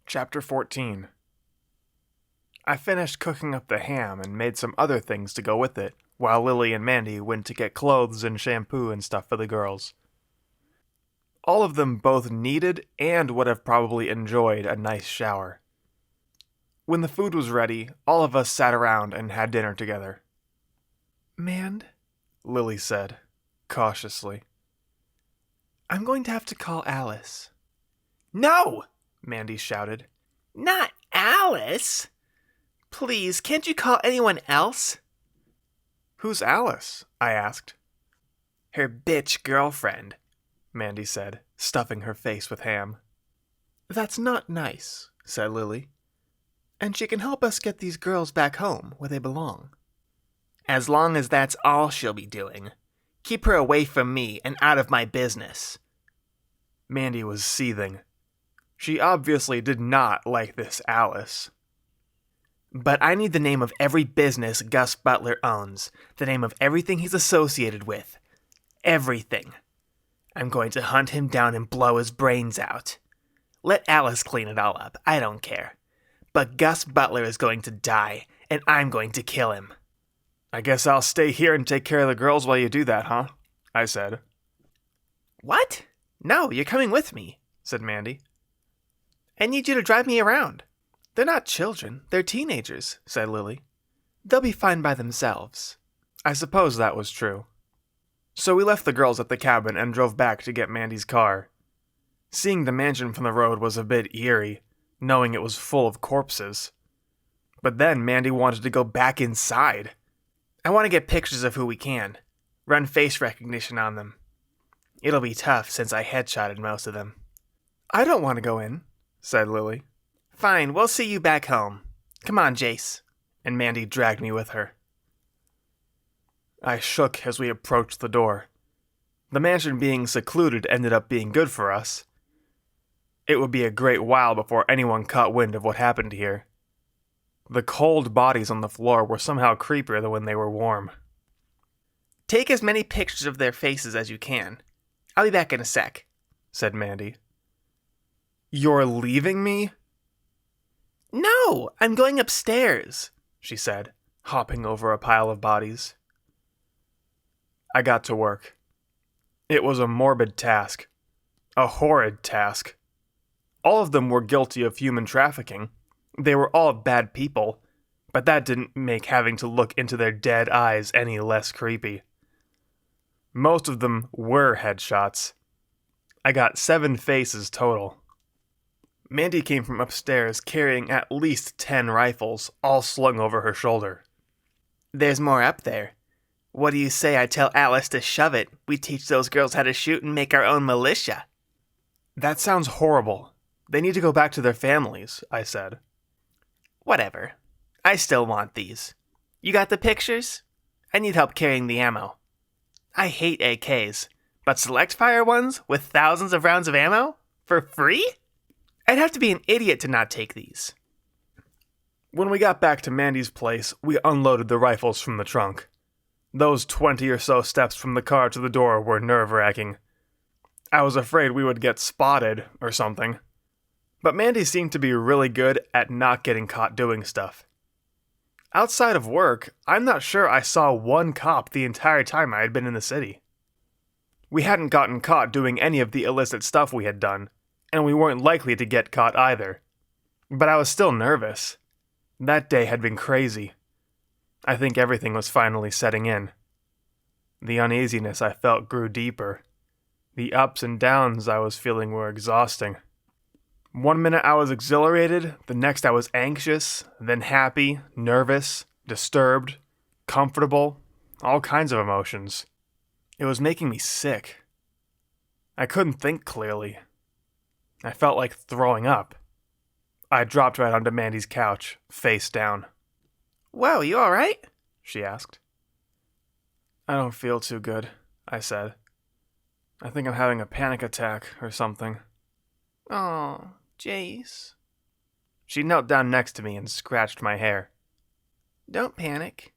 Chapter 14. I finished cooking up the ham and made some other things to go with it, while Lily and Mandy went to get clothes and shampoo and stuff for the girls. All of them both needed and would have probably enjoyed a nice shower. When the food was ready, all of us sat around and had dinner together. "Mand," Lily said, cautiously, "I'm going to have to call Alice." "No!" Mandy shouted. "Not Alice! Please, can't you call anyone else?" "Who's Alice?" I asked. "Her bitch girlfriend," Mandy said, stuffing her face with ham. "That's not nice," said Lily. "And she can help us get these girls back home where they belong." "As long as that's all she'll be doing. Keep her away from me and out of my business." Mandy was seething. She obviously did not like this Alice. "But I need the name of every business Gus Butler owns, the name of everything he's associated with. Everything. I'm going to hunt him down and blow his brains out. Let Alice clean it all up, I don't care. But Gus Butler is going to die, and I'm going to kill him." "I guess I'll stay here and take care of the girls while you do that, huh?" I said. "What? No, you're coming with me," said Mandy. "I need you to drive me around." "They're not children, they're teenagers," said Lily. "They'll be fine by themselves." I suppose that was true. So we left the girls at the cabin and drove back to get Mandy's car. Seeing the mansion from the road was a bit eerie, knowing it was full of corpses. But then Mandy wanted to go back inside. "I want to get pictures of who we can. Run face recognition on them. It'll be tough since I headshotted most of them." "I don't want to go in," said Lily. "Fine, we'll see you back home. Come on, Jace." And Mandy dragged me with her. I shook as we approached the door. The mansion being secluded ended up being good for us. It would be a great while before anyone caught wind of what happened here. The cold bodies on the floor were somehow creepier than when they were warm. "Take as many pictures of their faces as you can. I'll be back in a sec," said Mandy. "You're leaving me?" "No, I'm going upstairs," she said, hopping over a pile of bodies. I got to work. It was a morbid task. A horrid task. All of them were guilty of human trafficking. They were all bad people, but that didn't make having to look into their dead eyes any less creepy. Most of them were headshots. I got 7 faces total. Mandy came from upstairs carrying at least 10 rifles, all slung over her shoulder. "There's more up there. What do you say I tell Alice to shove it? We teach those girls how to shoot and make our own militia." "That sounds horrible. They need to go back to their families," I said. "Whatever. I still want these. You got the pictures? I need help carrying the ammo. I hate AKs, but select fire ones with thousands of rounds of ammo? For free? I'd have to be an idiot to not take these." When we got back to Mandy's place, we unloaded the rifles from the trunk. Those 20 or so steps from the car to the door were nerve-wracking. I was afraid we would get spotted or something. But Mandy seemed to be really good at not getting caught doing stuff. Outside of work, I'm not sure I saw one cop the entire time I had been in the city. We hadn't gotten caught doing any of the illicit stuff we had done, and we weren't likely to get caught either. But I was still nervous. That day had been crazy. I think everything was finally setting in. The uneasiness I felt grew deeper. The ups and downs I was feeling were exhausting. One minute I was exhilarated, the next I was anxious, then happy, nervous, disturbed, comfortable, all kinds of emotions. It was making me sick. I couldn't think clearly. I felt like throwing up. I dropped right onto Mandy's couch, face down. "Whoa, you alright?" she asked. "I don't feel too good," I said. "I think I'm having a panic attack or something." "Oh, Jace." She knelt down next to me and scratched my hair. "Don't panic."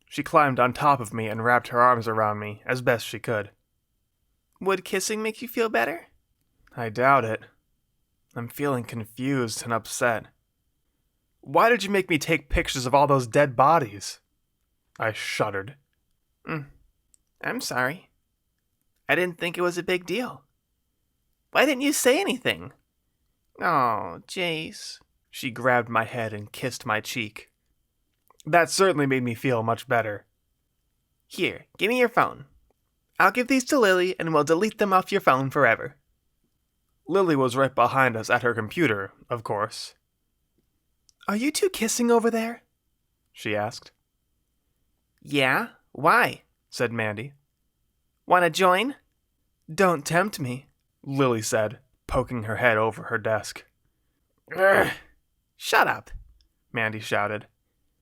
She climbed on top of me and wrapped her arms around me as best she could. "Would kissing make you feel better?" I doubt it. I'm feeling confused and upset. Why did you make me take pictures of all those dead bodies? I shuddered. I'm sorry. I didn't think it was a big deal. Why didn't you say anything? Oh, Jace. She grabbed my head and kissed my cheek. That certainly made me feel much better. Here, give me your phone. I'll give these to Lily and we'll delete them off your phone forever. Lily was right behind us at her computer, of course. Are you two kissing over there? She asked. Yeah, why? Said Mandy. Want to join? Don't tempt me, Lily said, poking her head over her desk. Urgh. Shut up, Mandy shouted.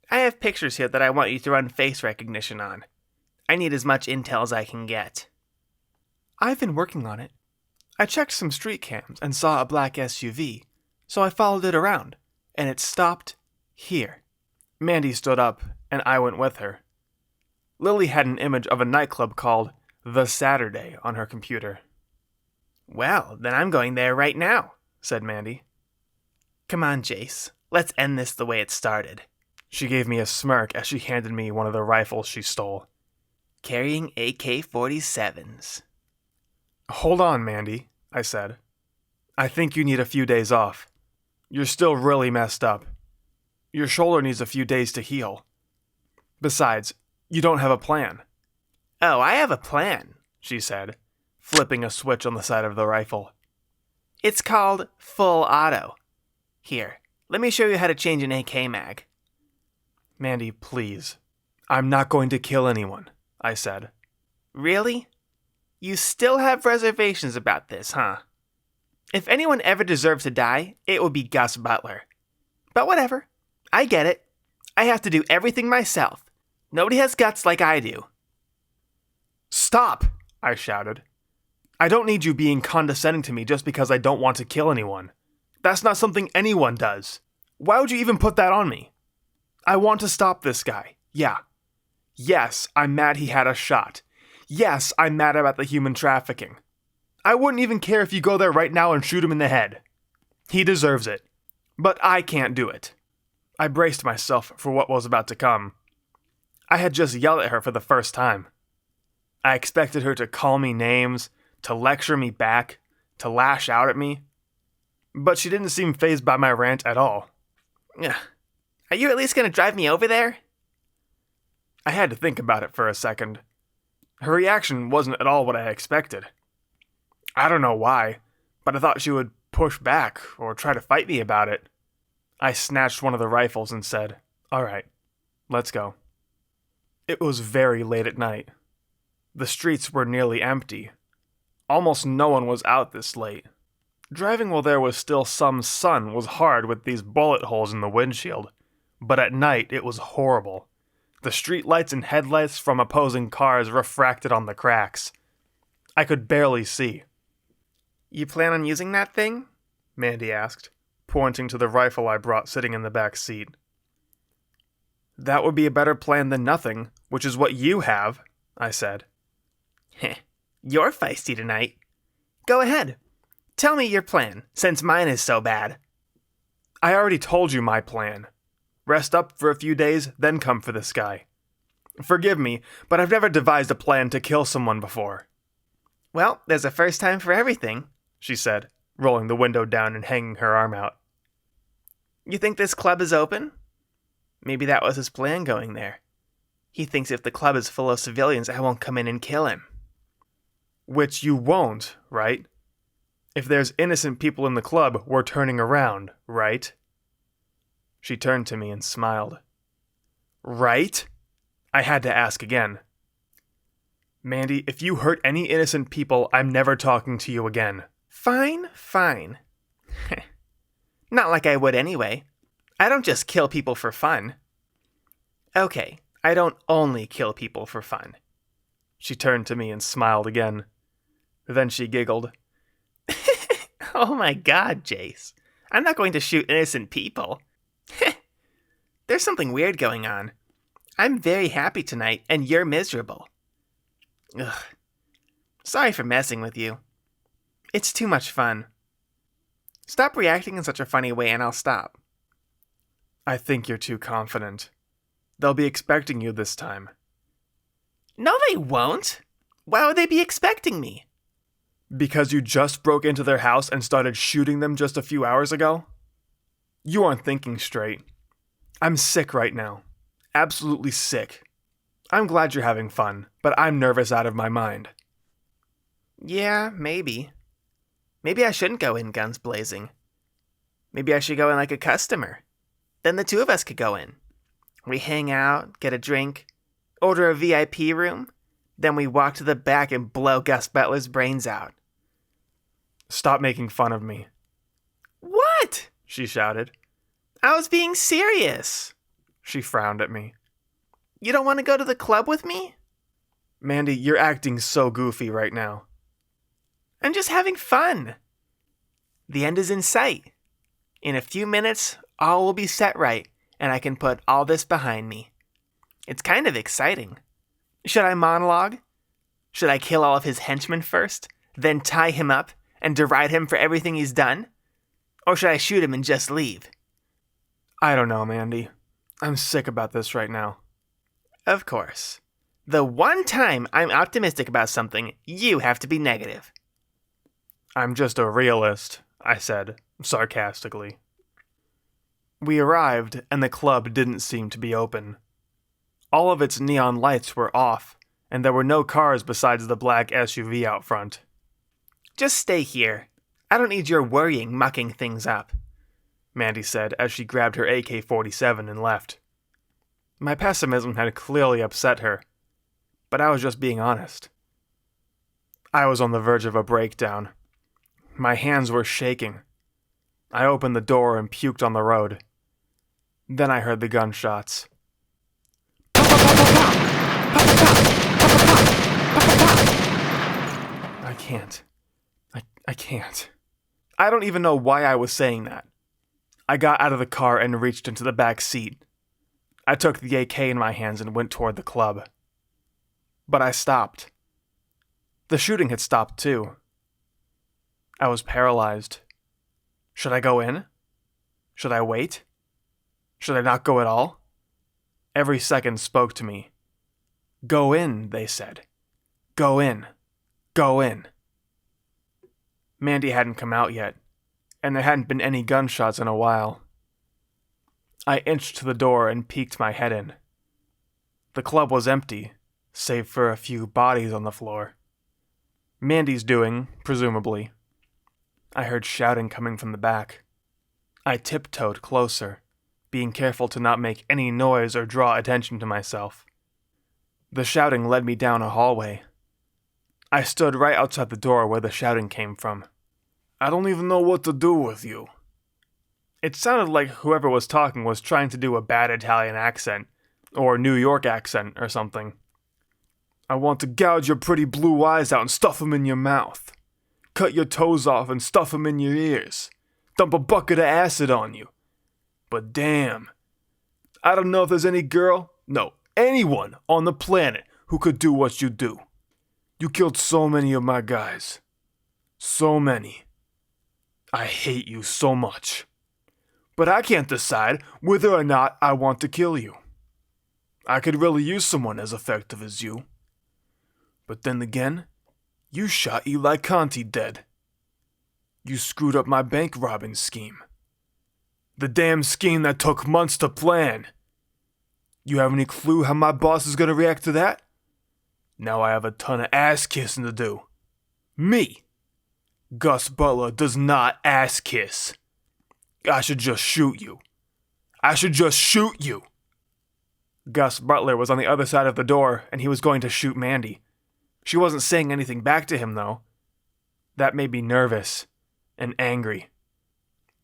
I have pictures here that I want you to run face recognition on. I need as much intel as I can get. I've been working on it. I checked some street cams and saw a black SUV, so I followed it around, and it stopped here. Mandy stood up, and I went with her. Lily had an image of a nightclub called The Saturday on her computer. Well, then I'm going there right now, said Mandy. Come on, Jace. Let's end this the way it started. She gave me a smirk as she handed me one of the rifles she stole. Carrying AK-47s. Hold on, Mandy, I said. I think you need a few days off. You're still really messed up. Your shoulder needs a few days to heal. Besides, you don't have a plan. Oh, I have a plan, she said, flipping a switch on the side of the rifle. It's called Full Auto. Here, let me show you how to change an AK mag. Mandy, please. I'm not going to kill anyone, I said. Really? You still have reservations about this, huh? If anyone ever deserves to die, it would be Gus Butler. But whatever. I get it. I have to do everything myself. Nobody has guts like I do. Stop! I shouted. I don't need you being condescending to me just because I don't want to kill anyone. That's not something anyone does. Why would you even put that on me? I want to stop this guy. Yeah. Yes, I'm mad he had us shot. Yes, I'm mad about the human trafficking. I wouldn't even care if you go there right now and shoot him in the head. He deserves it. But I can't do it. I braced myself for what was about to come. I had just yelled at her for the first time. I expected her to call me names, to lecture me back, to lash out at me. But she didn't seem fazed by my rant at all. Are you at least going to drive me over there? I had to think about it for a second. Her reaction wasn't at all what I expected. I don't know why, but I thought she would push back or try to fight me about it. I snatched one of the rifles and said, "All right, let's go." It was very late at night. The streets were nearly empty. Almost no one was out this late. Driving while there was still some sun was hard with these bullet holes in the windshield, but at night it was horrible. The street lights and headlights from opposing cars refracted on the cracks. I could barely see. You plan on using that thing? Mandy asked, pointing to the rifle I brought sitting in the back seat. That would be a better plan than nothing, which is what you have, I said. Heh, you're feisty tonight. Go ahead. Tell me your plan, since mine is so bad. I already told you my plan. Rest up for a few days, then come for this guy. Forgive me, but I've never devised a plan to kill someone before. Well, there's a first time for everything, she said, rolling the window down and hanging her arm out. You think this club is open? Maybe that was his plan going there. He thinks if the club is full of civilians, I won't come in and kill him. Which you won't, right? If there's innocent people in the club, we're turning around, right? She turned to me and smiled. Right? I had to ask again. Mandy, if you hurt any innocent people, I'm never talking to you again. Fine, fine. Not like I would anyway. I don't just kill people for fun. Okay, I don't only kill people for fun. She turned to me and smiled again. Then she giggled. Oh my God, Jace. I'm not going to shoot innocent people. There's something weird going on. I'm very happy tonight, and you're miserable. Ugh. Sorry for messing with you. It's too much fun. Stop reacting in such a funny way and I'll stop. I think you're too confident. They'll be expecting you this time. No, they won't. Why would they be expecting me? Because you just broke into their house and started shooting them just a few hours ago? You aren't thinking straight. I'm sick right now. Absolutely sick. I'm glad you're having fun, but I'm nervous out of my mind. Yeah, maybe. Maybe I shouldn't go in guns blazing. Maybe I should go in like a customer. Then the two of us could go in. We hang out, get a drink, order a VIP room, then we walk to the back and blow Gus Butler's brains out. Stop making fun of me. What? She shouted. I was being serious. She frowned at me. You don't want to go to the club with me? Mandy, you're acting so goofy right now. I'm just having fun. The end is in sight. In a few minutes, all will be set right, and I can put all this behind me. It's kind of exciting. Should I monologue? Should I kill all of his henchmen first, then tie him up and deride him for everything he's done? Or should I shoot him and just leave? I don't know, Mandy. I'm sick about this right now. Of course. The one time I'm optimistic about something, you have to be negative. I'm just a realist, I said, sarcastically. We arrived, and the club didn't seem to be open. All of its neon lights were off, and there were no cars besides the black SUV out front. Just stay here. I don't need your worrying mucking things up, Mandy said as she grabbed her AK-47 and left. My pessimism had clearly upset her, but I was just being honest. I was on the verge of a breakdown. My hands were shaking. I opened the door and puked on the road. Then I heard the gunshots. I can't. I can't. I don't even know why I was saying that. I got out of the car and reached into the back seat. I took the AK in my hands and went toward the club. But I stopped. The shooting had stopped too. I was paralyzed. Should I go in? Should I wait? Should I not go at all? Every second spoke to me. Go in, they said. Go in. Go in. Mandy hadn't come out yet, and there hadn't been any gunshots in a while. I inched to the door and peeked my head in. The club was empty, save for a few bodies on the floor. Mandy's doing, presumably. I heard shouting coming from the back. I tiptoed closer, being careful to not make any noise or draw attention to myself. The shouting led me down a hallway. I stood right outside the door where the shouting came from. I don't even know what to do with you. It sounded like whoever was talking was trying to do a bad Italian accent, or New York accent, or something. I want to gouge your pretty blue eyes out and stuff them in your mouth. Cut your toes off and stuff them in your ears. Dump a bucket of acid on you. But damn, I don't know if there's any girl, no, anyone on the planet who could do what you do. You killed so many of my guys. So many. I hate you so much. But I can't decide whether or not I want to kill you. I could really use someone as effective as you. But then again, you shot Eli Conti dead. You screwed up my bank robbing scheme. The damn scheme that took months to plan. You have any clue how my boss is gonna react to that? Now I have a ton of ass kissing to do. Me, Gus Butler, does not ass kiss. I should just shoot you. I should just shoot you. Gus Butler was on the other side of the door, and he was going to shoot Mandy. She wasn't saying anything back to him, though. That made me nervous and angry.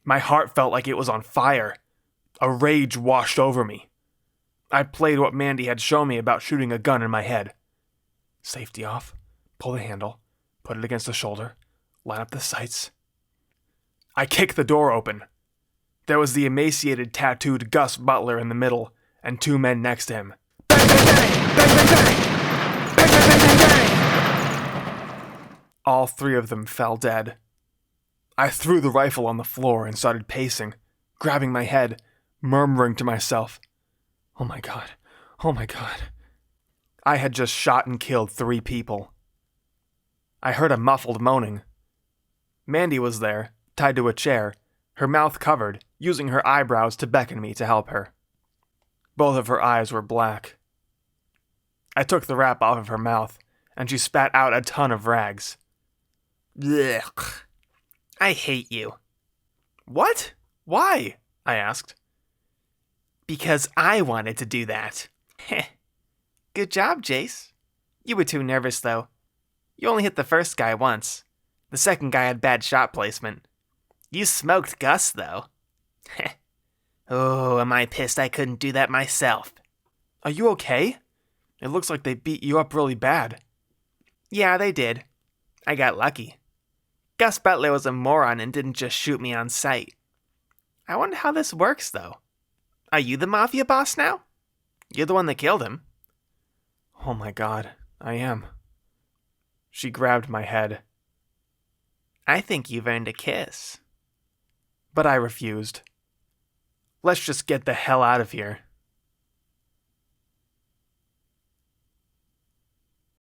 My heart felt like it was on fire. A rage washed over me. I played what Mandy had shown me about shooting a gun in my head. Safety off, pull the handle, put it against the shoulder, line up the sights. I kicked the door open. There was the emaciated, tattooed Gus Butler in the middle, and two men next to him. Bang, bang, bang! Bang, bang, bang! Bang, bang, bang, bang, bang! All three of them fell dead. I threw the rifle on the floor and started pacing, grabbing my head, murmuring to myself, "Oh my God, oh my God." I had just shot and killed 3 people. I heard a muffled moaning. Mandy was there, tied to a chair, her mouth covered, using her eyebrows to beckon me to help her. Both of her eyes were black. I took the wrap off of her mouth, and she spat out a ton of rags. Ugh. I hate you. "What? Why?" I asked. Because I wanted to do that. Heh. Good job, Jace. You were too nervous, though. You only hit the first guy once. The second guy had bad shot placement. You smoked Gus, though. Heh. Oh, am I pissed I couldn't do that myself. "Are you okay? It looks like they beat you up really bad." Yeah, they did. I got lucky. Gus Butler was a moron and didn't just shoot me on sight. I wonder how this works, though. Are you the mafia boss now? You're the one that killed him. "Oh my God, I am." She grabbed my head. I think you've earned a kiss. But I refused. "Let's just get the hell out of here."